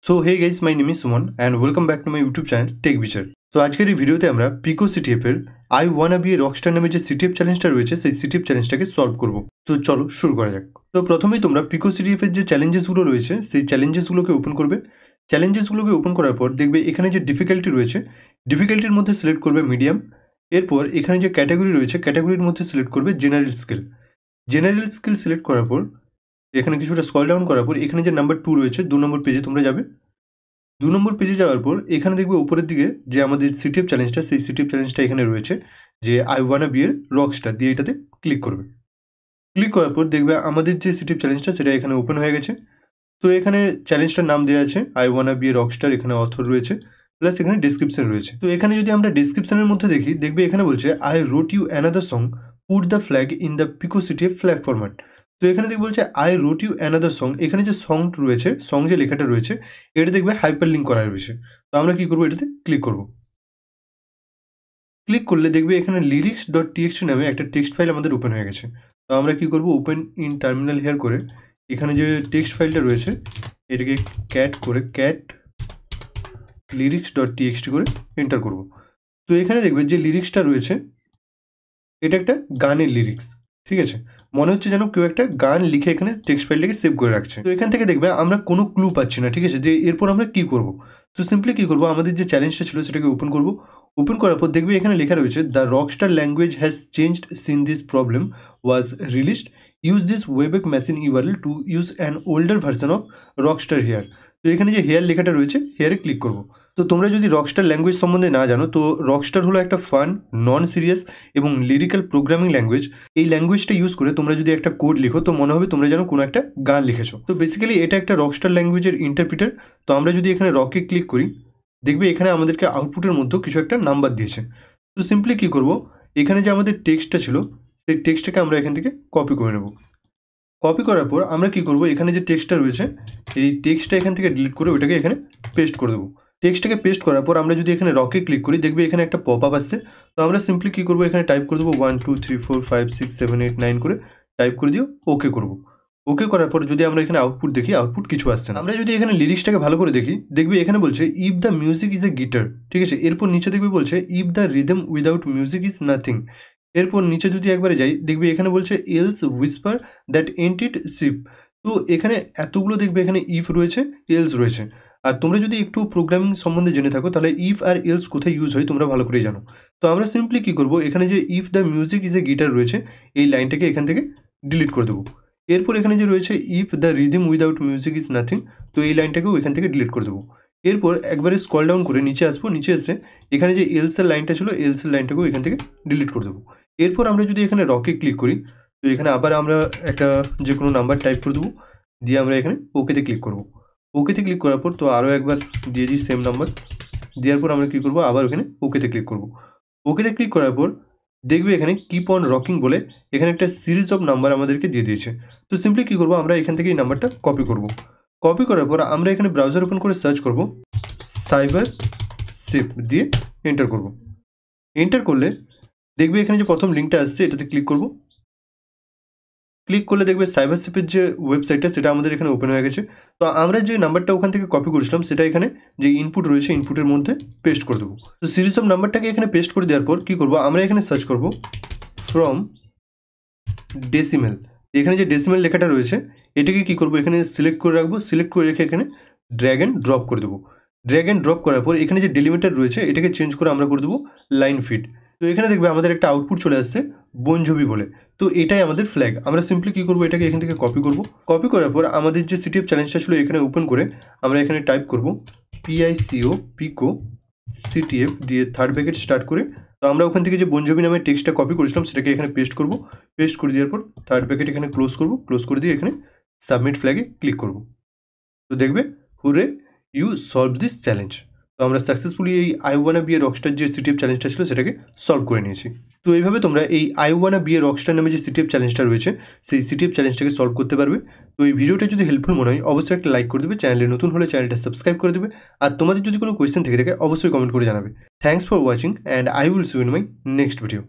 So hey guys, my name is Suman and welcome back to my YouTube channel tech বিচার। তো আজকের এই ভিডিওতে আমরা পিকো সিটিএফের I wanna be a rockstar নামে যে সিটিএফ চ্যালেঞ্জটা রয়েছে সেই সিটিএফ চ্যালেঞ্জটাকে সলভ করবো। তো চলো শুরু করা যাক। তো প্রথমেই তোমরা পিকো সিটিএফের যে চ্যালেঞ্জেসগুলো রয়েছে সেই চ্যালেঞ্জেসগুলোকে ওপেন করবে। চ্যালেঞ্জেসগুলোকে ওপেন করার পর দেখবে এখানে যে ডিফিকাল্টি রয়েছে, ডিফিকাল্টির মধ্যে সিলেক্ট করবে মিডিয়াম। এরপর এখানে যে ক্যাটাগরি রয়েছে ক্যাটাগরির মধ্যে সিলেক্ট করবে general skill. General skill select করার পর এখানে কিছুটা স্ক্রল ডাউন করার পর এখানে যে নাম্বার 2 রয়েছে 2 নম্বর পেজে তোমরা যাবে। 2 নম্বর পেজে যাওয়ার পর এখানে দেখবে উপরের দিকে যে আমাদের সিটিএফ চ্যালেঞ্জটা, সেই সিটিএফ চ্যালেঞ্জটা এখানে রয়েছে যে আই ওয়ানা বি এর রকস্টার দিয়ে এটাতে ক্লিক করবে। ক্লিক করার পর দেখবে আমাদের যে সিটিএফ চ্যালেঞ্জটা সেটা এখানে ওপেন হয়ে গেছে। তো এখানে চ্যালেঞ্জটার নাম দেওয়া আছে I wanna be a rockstar, এখানে অথর রয়েছে, প্লাস এখানে ডেসক্রিপশন রয়েছে। তো এখানে যদি আমরা ডেসক্রিপশনের মধ্যে দেখি দেখবে এখানে বলছে I wrote you another song, put the flag in the pico CTF flag format. তো এখানে দেখবে বলছে I wrote you another song, এখানে যে সং রয়েছে, সং যে লেখাটা রয়েছে এটা দেখবে হাইপার লিঙ্ক করা রয়েছে। তো আমরা কি করবো, এটাতে ক্লিক করব। ক্লিক করলে দেখবে এখানে lyrics.txt নামে একটা টেক্সট ফাইল আমাদের ওপেন হয়ে গেছে। তো আমরা কি করব, ওপেন ইন টার্মিনাল হেয়ার করে এখানে যে টেক্সট ফাইলটা রয়েছে এটাকে ক্যাট lyrics.txt করে এন্টার করব। তো এখানে দেখবে যে লিরিক্সটা রয়েছে এটা একটা গানের লিরিক্স, ঠিক আছে। মনে হচ্ছে যেন কেউ একটা গান লিখে এখানে টেক্সট ফাইলটাকে সেভ করে রাখছে। তো এখান থেকে দেখবে আমরা কোনো ক্লু পাচ্ছি না, ঠিক আছে, যে এরপর আমরা কি করব। তো সিম্পলি কি করব, আমাদের যে চ্যালেঞ্জটা ছিল সেটাকে ওপেন করব। ওপেন করার পর দেখবে এখানে লেখা রয়েছে the rockstar language has changed since this problem was released, use this wayback machine URL to use an older version of rockstar here. তো এখানে যে হেয়ার লেখাটা রয়েছে হেয়ারে ক্লিক করব। তো তোমরা যদি রকস্টার ল্যাঙ্গুয়েজ সম্বন্ধে না জানো, তো রকস্টার হলো একটা ফান, নন সিরিয়াস এবং লিরিক্যাল প্রোগ্রামিং ল্যাঙ্গুয়েজ। এই ল্যাঙ্গুয়েজটা ইউজ করে তোমরা যদি একটা কোড লিখো তো মনে হবে তোমরা যেন কোনো একটা গান লিখেছো। তো বেসিক্যালি এটা একটা রকস্টার ল্যাঙ্গুয়েজের ইন্টারপ্রিটার। তো আমরা যদি এখানে রকে ক্লিক করি দেখবে এখানে আমাদেরকে আউটপুটের মধ্যেও কিছু একটা নাম্বার দিয়েছে। তো সিম্পলি কি করব, এখানে যে আমাদের টেক্সটটা ছিল সেই টেক্সটটাকে আমরা এখান থেকে কপি করে নেব। কপি করার পর আমরা কি করব, এখানে যে টেক্সটটা রয়েছে এই টেক্সটটা এখান থেকে ডিলিট করে ওটাকে এখানে পেস্ট করে দেবো। টেক্সটটাকে পেস্ট করার পর আমরা যদি এখানে রকে ক্লিক করি দেখবে এখানে একটা পপ আপ আসছে। তো আমরা সিম্পলি কী করবো, এখানে টাইপ করে দেবো 1 2 3 4 5 6 7 8 9 করে টাইপ করে দিও, ওকে করবো। ওকে করার পর যদি আমরা এখানে আউটপুট দেখি, আউটপুট কিছু আসছে না। আমরা যদি এখানে লিরিক্সটাকে ভালো করে দেখি দেখবে এখানে বলছে if the music is a guitar, ঠিক আছে। এরপর নিচে দেখবে বলছে if the rhythm without music is nothing. এরপর নিচে যদি একবারে যাই দেখবে এখানে বলছে else whisper that ant it ship. তো এখানে এতগুলো দেখবে এখানে ইফ রয়েছে, এলস রয়েছে। আর তোমরা যদি একটু প্রোগ্রামিং সম্বন্ধে জেনে থাকো তাহলে ইফ আর এলস কোথায় ইউজ হয় তোমরা ভালো করেই জানো। তো আমরা সিম্পলি কী করবো, এখানে যে if the music is a guitar রয়েছে এই লাইনটাকে এখান থেকে ডিলিট করে দেবো। এরপর এখানে যে রয়েছে if the rhythm without music is nothing, তো এই লাইনটাকেও এখান থেকে ডিলিট করে দেবো। এরপর একবারে স্ক্রল ডাউন করে নিচে আসবো, নিচে এসে এখানে যে এলসের লাইনটা ছিল এলসের লাইনটাকেও এখান থেকে ডিলিট করে দেবো। এরপর আমরা যদি এখানে রকে ক্লিক করি তো এখানে আবার আমরা একটা যে কোনো নাম্বার টাইপ করে দেবো, দিয়ে আমরা এখানে ওকেতে ক্লিক করব। ওকেতে ক্লিক করার পর তো আরও একবার দিয়ে দিই সেম নাম্বার, দেওয়ার পর আমরা কী করবো, আবার ওখানে ওকেতে ক্লিক করব। ওকেতে ক্লিক করার পর দেখবে এখানে কিপ অন রকিং বলে এখানে একটা সিরিজ অফ নাম্বার আমাদেরকে দিয়ে দিয়েছে। তো সিম্পলি কী করবো, আমরা এখান থেকে এই নাম্বারটা কপি করব। কপি করার পর আমরা এখানে ব্রাউজার ওপেন করে সার্চ করব সাইবার শিপ, দিয়ে এন্টার করব। এন্টার করলে দেখবে এখানে যে প্রথম লিঙ্কটা আসছে এটাতে ক্লিক করব। ক্লিক করলে দেখবে সাইবার শিপের যে ওয়েবসাইটটা সেটা আমাদের এখানে ওপেন হয়ে গেছে। তো আমরা যে নাম্বারটা ওখান থেকে কপি করেছিলাম সেটা এখানে যে ইনপুট রয়েছে ইনপুটের মধ্যে পেস্ট করে দেবো। তো সিরিজ অফ নাম্বারটাকে এখানে পেস্ট করে দেওয়ার পর কী করবো, আমরা এখানে সার্চ করব ফ্রম ডেসিমেল। এখানে যে ডেসিমেল লেখাটা রয়েছে এটাকে কী করবো, এখানে সিলেক্ট করে রাখবো। সিলেক্ট করে রেখে এখানে ড্র্যাগ অ্যান্ড ড্রপ করে দেবো। ড্র্যাগ অ্যান্ড ড্রপ করার পর এখানে যে ডেলিমিটার রয়েছে এটাকে চেঞ্জ করে আমরা করে দেবো লাইন ফিড। তো এখানে দেখবে আমাদের একটা আউটপুট চলে আসছে বন জোভি বলে। তো এটাই আমাদের ফ্ল্যাগ। আমরা সিম্পলি কী করবো, এটাকে এখান থেকে কপি করব। কপি করার পর আমাদের যে সিটিএফ চ্যালেঞ্জটা ছিল এখানে ওপেন করে আমরা এখানে টাইপ করব পিআইসিও পিকো সিটিএফ দিয়ে থার্ড ব্র্যাকেট স্টার্ট করে। তো আমরা ওখান থেকে যে বন জোভি নামের টেক্সটটা কপি করেছিলাম সেটাকে এখানে পেস্ট করব। পেস্ট করে দেওয়ার পর থার্ড ব্র্যাকেট এখানে ক্লোজ করব। ক্লোজ করে দিয়ে এখানে সাবমিট ফ্ল্যাগে ক্লিক করব। তো দেখবে hooray you solve this challenge. তো আমরা সাকসেসফুলি এই I wanna be a rockstar যে সিটিএফ চ্যালেঞ্জটা ছিল সেটাকে সলভ করে নিয়েছি। তো এইভাবে তোমরা এই I wanna be a rockstar নামে যে সিটিএফ চ্যালেঞ্জটা রয়েছে সেই সিটিএফ চ্যালেঞ্জটাকে সলভ করতে পারবে। তো এই ভিডিওটা যদি হেল্পফুল মনে হয় অবশ্যই একটা লাইক করে দেবে, চ্যানেলে নতুন হলে চ্যানেলটা সাবস্ক্রাইব করে দেবে, আর তোমাদের যদি কোনো কোয়েশ্চেন থেকে থাকে অবশ্যই কমেন্ট করে জানাবে। Thanks for watching and I will see you in my next video.